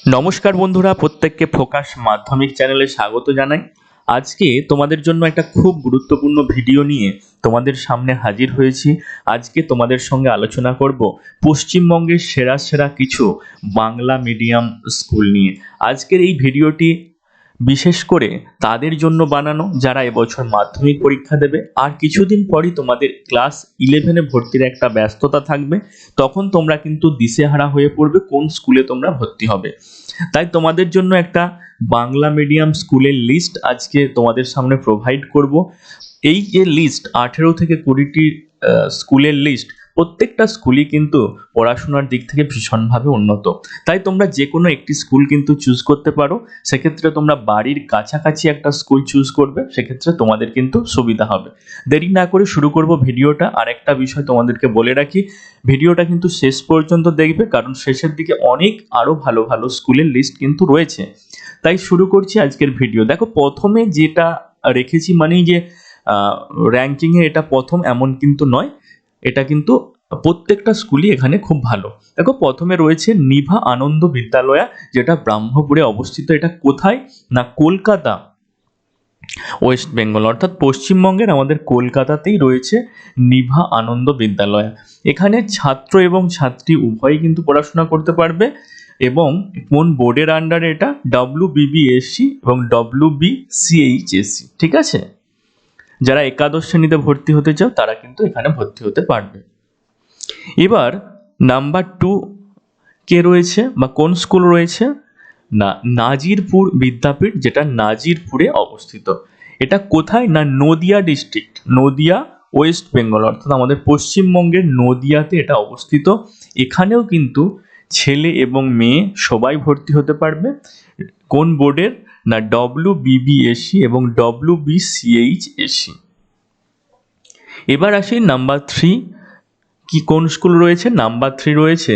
নমস্কার বন্ধুরা, প্রত্যেককে ফোকাস মাধ্যমিক চ্যানেলে স্বাগত জানাই। আজকে তোমাদের জন্য একটা খুব গুরুত্বপূর্ণ ভিডিও নিয়ে তোমাদের সামনে হাজির হয়েছি। আজকে তোমাদের সঙ্গে আলোচনা করব পশ্চিমবঙ্গের সেরা সেরা কিছু বাংলা মিডিয়াম স্কুল নিয়ে। আজকের এই ভিডিওটি বিশেষ করে তাদের জন্য বানানো যারা এবছর মাধ্যমিক পরীক্ষা দেবে, আর কিছুদিন পরই তোমাদের ক্লাস 11-এ ভর্তির একটা ব্যস্ততা থাকবে। তখন তোমরা কিন্তু দিশেহারা হয়ে পড়বে কোন স্কুলে তোমরা ভর্তি হবে। তাই তোমাদের জন্য একটা বাংলা মিডিয়াম স্কুলের লিস্ট আজকে তোমাদের সামনে প্রোভাইড করব। এই যে লিস্ট 18 থেকে 20টি স্কুলের লিস্ট, প্রত্যেকটা স্কুলই কিন্তু পড়াশোনার দিক থেকে ভীষণভাবে উন্নত। তাই তোমরা যে কোনো একটি স্কুল কিন্তু চুজ করতে পারো। সেক্ষেত্রে তোমরা বাড়ির কাছাকাছি একটা স্কুল চুজ করবে, সেক্ষেত্রে তোমাদের কিন্তু সুবিধা হবে। দেরি না করে শুরু করব ভিডিওটা। আর একটা বিষয় তোমাদেরকে বলে রাখি, ভিডিওটা কিন্তু শেষ পর্যন্ত দেখবে, কারণ শেষের দিকে অনেক আরও ভালো ভালো স্কুলের লিস্ট কিন্তু রয়েছে। তাই শুরু করছি আজকের ভিডিও। দেখো, প্রথমে যেটা রেখেছি মানেই যে র্যাঙ্কিংয়ে এটা প্রথম এমন কিন্তু নয়, এটা কিন্তু প্রত্যেকটা স্কুলই এখানে খুব ভালো। দেখো, প্রথমে রয়েছে নিভা আনন্দ বিদ্যালয়া, যেটা ব্রাহ্মপুরে অবস্থিত। এটা কোথায় না কলকাতা, ওয়েস্ট বেঙ্গল, অর্থাৎ পশ্চিমবঙ্গের আমাদের কলকাতাতেই রয়েছে নিভা আনন্দ বিদ্যালয়। এখানে ছাত্র এবং ছাত্রী উভয়ই কিন্তু পড়াশোনা করতে পারবে। এবং কোন বোর্ডের আন্ডারে এটা? WBBSC এবং WBCHSC, ঠিক আছে। যারা একাদশ শ্রেণীতে ভর্তি হতে চাও তারা কিন্তু এখানে ভর্তি হতে পারবে। এবার নাম্বার 2 কে রয়েছে বা কোন স্কুল রয়েছে না নাজিরপুর বিদ্যাপীঠ, যেটা নাজিরপুরে অবস্থিত। এটা কোথায় না নদিয়া ডিস্ট্রিক্ট, নদিয়া, ওয়েস্ট বেঙ্গল, অর্থাৎ আমাদের পশ্চিমবঙ্গের নদিয়াতে এটা অবস্থিত। এখানেও কিন্তু ছেলে এবং মেয়ে সবাই ভর্তি হতে পারবে। কোন বোর্ডের না WBBSC এবং WBCHSC। এবার আসি নাম্বার 3, কি কোন স্কুল রয়েছে? নাম্বার 3 রয়েছে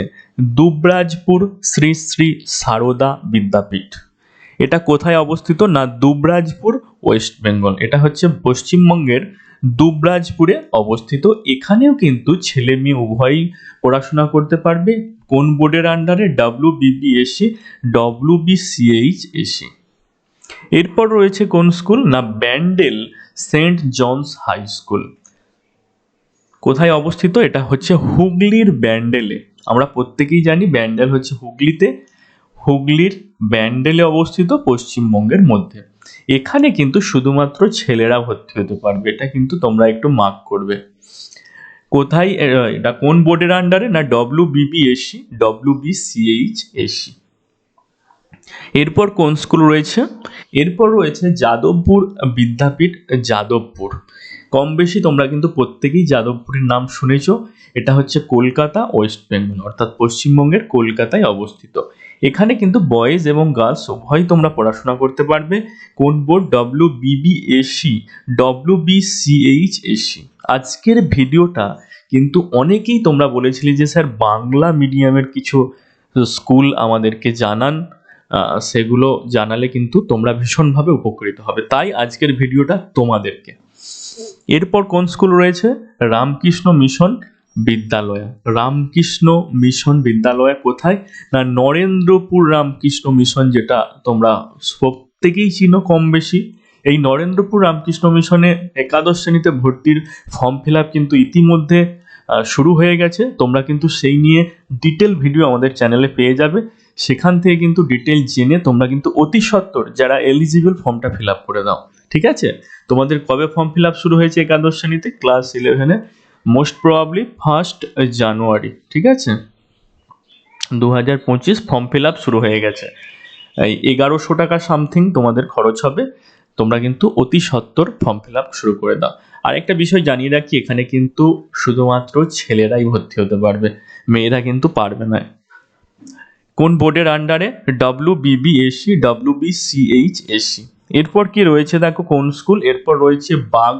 দুবরাজপুর শ্রী শ্রী সারদা বিদ্যাপীঠ। এটা কোথায় অবস্থিত না দুবরাজপুর, ওয়েস্ট বেঙ্গল। এটা হচ্ছে পশ্চিমবঙ্গের দুবরাজপুরে অবস্থিত। এখানেও কিন্তু ছেলে মেয়ে উভয়ই পড়াশোনা করতে পারবে। কোন বোর্ডের আন্ডারে? WBBSC, WBCHSC। এরপর রয়েছে কোন স্কুল না Bandel Saint John's high school. কোথায় অবস্থিত? এটা হচ্ছে হুগলির ব্যান্ডেলে। আমরা প্রত্যেকেই জানি ব্যান্ডেল হচ্ছে হুগলিতে, হুগলির ব্যান্ডেলে অবস্থিত পশ্চিমবঙ্গের মধ্যে। এখানে কিন্তু শুধুমাত্র ছেলেরা ভর্তি হতে পারবে, এটা কিন্তু তোমরা একটু মার্ক করবে। কোথায় এটা কোন বোর্ডের আন্ডারে না WBBSC, WBCHSC। এরপর কোন স্কুল রয়েছে? এরপর রয়েছে যাদবপুর বিদ্যাপীঠ, যাদবপুর। কম বেশি তোমরা কিন্তু প্রত্যেকেই যাদবপুরের নাম শুনেছো। এটা হচ্ছে কলকাতা, ওয়েস্ট বেঙ্গল, অর্থাৎ পশ্চিমবঙ্গের কলকাতায় অবস্থিত। এখানে কিন্তু বয়েজ এবং গার্লস উভয়ই তোমরা পড়াশোনা করতে পারবে। কোন বোর্ড? WBBSC, WBCHSC। আজকের ভিডিওটা কিন্তু অনেকেই তোমরা বলেছিলে যে স্যার বাংলা মিডিয়ামের কিছু স্কুল আমাদেরকে জানান, সেগুলো জানালে কিন্তু তোমরা ভীষণভাবে উপকৃত হবে। তাই আজকের ভিডিওটা তোমাদেরকে। এরপর কোন স্কুল রয়েছে? রামকৃষ্ণ মিশন বিদ্যালয়। রামকৃষ্ণ মিশন বিদ্যালয় কোথায় না নরেন্দ্রপুর রামকৃষ্ণ মিশন, যেটা তোমরা প্রত্যেকেই চিনো কম বেশি। এই নরেন্দ্রপুর রামকৃষ্ণ মিশনে একাদশ শ্রেণীতে ভর্তির ফর্ম ফিল আপ কিন্তু ইতিমধ্যে শুরু হয়ে গেছে। তোমরা কিন্তু সেই নিয়ে ডিটেল ভিডিও আমাদের চ্যানেলে পেয়ে যাবে। সেখান থেকে কিন্তু ডিটেল জেনে তোমরা কিন্তু অতি সত্বর যারা এলিজিবল ফর্মটা ফিল আপ করে দাও, ঠিক আছে। তোমাদের কবে ফর্ম ফিল আপ শুরু হয়েছে একাদশ শ্রেণীতে? ক্লাস 11-এ মোস্ট প্রবাবলি 1 জানুয়ারি, ঠিক আছে, 2025 ফর্ম ফিল আপ শুরু হয়ে গেছে। এই 1100 টাকা সামথিং তোমাদের খরচ হবে। তোমরা কিন্তু অতি সত্বর ফর্ম ফিল আপ শুরু করে দাও। আরেকটা বিষয় জানিয়ে রাখি, এখানে কিন্তু শুধুমাত্র ছেলেরাই ভর্তি হতে পারবে, মেয়েরা কিন্তু পারবে না। কোন বোর্ডের আন্ডারে? WBBSC, WBCHSC। এরপর কি রয়েছে দেখো কোন স্কুল? এরপর রয়েছে বাগ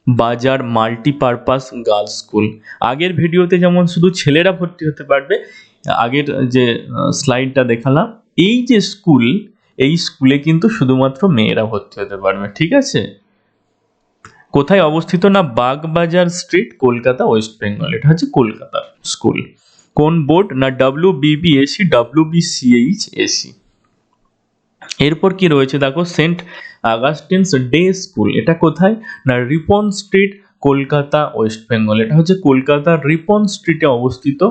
বাজার মাল্টিপারপাস গার্লস স্কুল। আগের ভিডিওতে যেমন শুধু ছেলেরা ভর্তি হতে পারবে, আগের যে স্লাইডটা দেখালাম, এই যে স্কুল, এই স্কুলে কিন্তু শুধুমাত্র মেয়েরা ভর্তি হতে পারবে, ঠিক আছে। কোথায় অবস্থিত না বাগবাজার স্ট্রিট, কলকাতা, ওয়েস্ট বেঙ্গল। এটা হচ্ছে কলকাতার স্কুল। কোন বোর্ড? না WBBSC WBCHSE। এরপর কি রয়েছে দেখো, সেন্ট আগাস্টিনস ডে স্কুল, এটা কোথায়? না রিপন স্ট্রিট, কলকাতা, ওয়েস্ট বেঙ্গল। এটা হচ্ছে কলকাতার রিপন স্ট্রিটে অবস্থিত,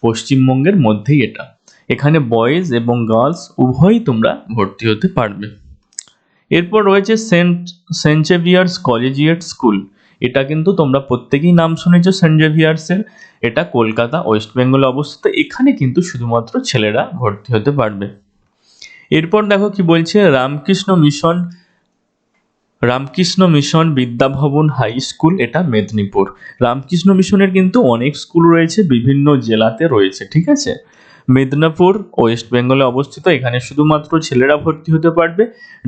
পশ্চিমবঙ্গের মধ্যেই এটা। এখানে বয়েজ এবং গার্লস উভয়ই তোমরা ভর্তি হতে পারবে। এরপর রয়েছে সেন্ট জেভিয়ার্স কলেজিয়েট স্কুল, এটা কিন্তু তোমরা প্রত্যেকেই নাম শুনেছো সেন্ট জেভিয়ার্সের। এটা কলকাতা, ওয়েস্ট বেঙ্গলে অবস্থিত। এখানে কিন্তু শুধুমাত্র ছেলেরা ভর্তি হতে পারবে। এরপর দেখো কি বলছে, Ramakrishna Mission Vidyabhavan high school, এটা মেদিনীপুর। রামকৃষ্ণ মিশনের কিন্তু অনেক স্কুল রয়েছে, বিভিন্ন জেলাতে রয়েছে, ঠিক আছে। মেদিনীপুর, ওয়েস্ট বেঙ্গলে অবস্থিত। এখানে শুধুমাত্র ছেলেরা ভর্তি হতে পারবে,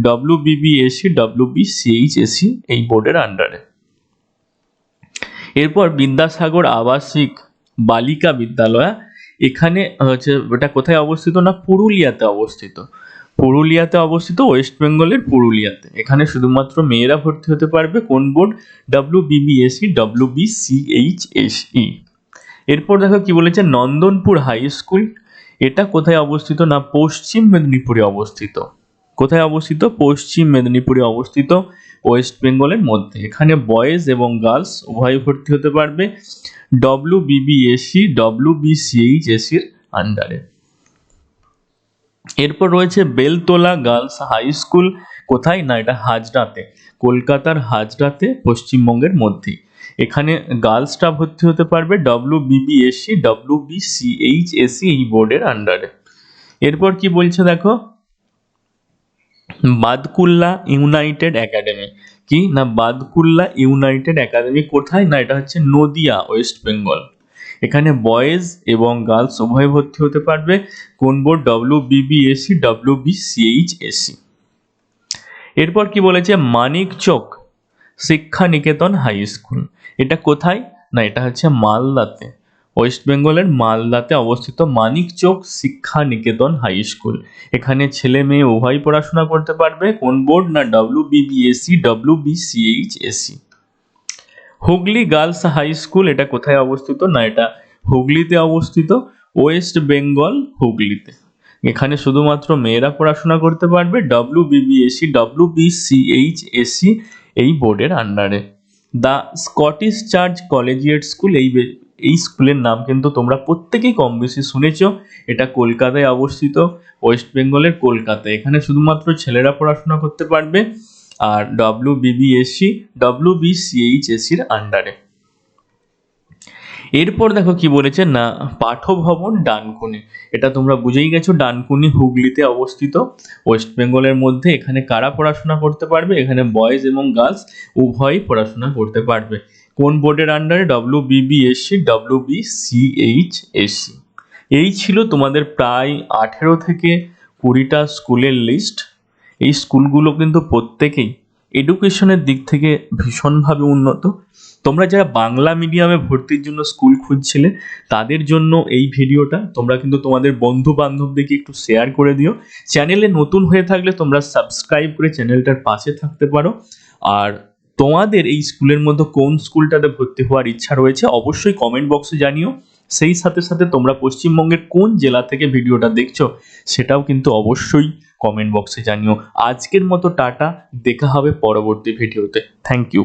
WBBSC WBCHSE এই বোর্ডের আন্ডারে। এরপর বিদ্যাসাগর আবাসিক বালিকা বিদ্যালয়, এখানে হচ্ছে এটা কোথায় অবস্থিত? না পুরুলিয়াতে অবস্থিত। পুরুলিয়াতে অবস্থিত, ওয়েস্ট বেঙ্গলের পুরুলিয়াতে। এখানে শুধুমাত্র মেয়েরা ভর্তি হতে পারবে। কোন বোর্ড? WBBSC WBCHSE। এরপর দেখো কি বলেছে, নন্দনপুর হাই স্কুল, এটা কোথায় অবস্থিত? না পশ্চিম মেদিনীপুরে অবস্থিত। কোথায় অবস্থিত? পশ্চিম মেদিনীপুরে অবস্থিত, ওয়েস্ট বেঙ্গলের মধ্যে। এখানে বয়েজ এবং গার্লস উভয় ভর্তি হতে পারবে, WBBSC WBCHSE এর আন্ডারে। এরপর রয়েছে বেলতলা গার্লস হাই স্কুল, কোথায়? না এটা হাজরাতে, কলকাতার হাজরাতে, পশ্চিমবঙ্গের মধ্যেই। এখানে গার্লসটা ভর্তি হতে পারবে, WBBSC WBCHSE এই বোর্ডের আন্ডারে। এরপর কি বলছে দেখো, বাদকুল্লা ইউনাইটেড একাডেমি, কি না বাদকুল্লা ইউনাইটেড একাডেমি কোথায়? না এটা হচ্ছে নদিয়া, ওয়েস্ট বেঙ্গল। এখানে বয়েজ এবং গার্লস উভয় ভর্তি হতে পারবে। কোন বোর্ড? WBBSC WBCHSE। এরপর কি বলেছে, মানিকচক শিক্ষা নিকেতন হাই স্কুল, এটা কোথায়? না এটা হচ্ছে মালদাতে, ওয়েস্ট বেঙ্গলের মালদাতে অবস্থিত মানিকচক শিক্ষা নিকেতন হাই স্কুল। এখানে ছেলে মেয়ে উভয় পড়াশোনা করতে পারবে। কোন বোর্ড? না WBBSC WBCHSE। Hooghly girls high school, এটা কোথায় অবস্থিত? না এটা হুগলিতে অবস্থিত, ওয়েস্ট বেঙ্গল, হুগলিতে। এখানে শুধুমাত্র মেয়েরা পড়াশোনা করতে পারবে, WBBSC WBCHSE এই বোর্ডের আন্ডারে। The Scottish church collegiate school, এই স্কুলের নাম কিন্তু তোমরা প্রত্যেকেই কম বেশি শুনেছ। এটা কলকাতায় অবস্থিত, ওয়েস্ট বেঙ্গলের কলকাতায়। এখানে শুধুমাত্র ছেলেরা পড়াশোনা করতে পারবে, আর WBBSC WBCHSE এর আন্ডারে। এরপর দেখো কি বলেছে, না পাঠভবন ডানকুনি, এটা তোমরা বুঝেই গেছো, ডানকুনি হুগলিতে অবস্থিত, ওয়েস্ট বেঙ্গলের মধ্যে। এখানে কারা পড়াশোনা করতে পারবে? এখানে বয়েজ এবং গার্লস উভয়ই পড়াশোনা করতে পারবে। কোন বোর্ডের আন্ডারে? WBBSC WBCHSE। এই ছিল তোমাদের প্রায় 18 থেকে 20টা স্কুলের লিস্ট। এই স্কুলগুলো কিন্তু প্রত্যেকেই এডুকেশনের দিক থেকে ভীষণভাবে উন্নত। তোমরা যারা বাংলা মিডিয়ামে ভর্তির জন্য স্কুল খুঁজছিলে, তাদের জন্য এই ভিডিওটা। তোমরা কিন্তু তোমাদের বন্ধু বান্ধবদেরকে একটু শেয়ার করে দিও। চ্যানেলে নতুন হয়ে থাকলে তোমরা সাবস্ক্রাইব করে চ্যানেলটার পাশে থাকতে পারো। আর তোমাদের এই স্কুলের মধ্যে কোন স্কুলটাতে ভর্তি হওয়ার ইচ্ছা রয়েছে অবশ্যই কমেন্ট বক্সে জানিও। সেই সাথে সাথে তোমরা পশ্চিমবঙ্গের কোন জেলা থেকে ভিডিওটা দেখছো সেটাও কিন্তু অবশ্যই কমেন্ট বক্সে জানিও। আজকের মতো টাটা, দেখা হবে পরবর্তী ভিডিওতে। Thank you.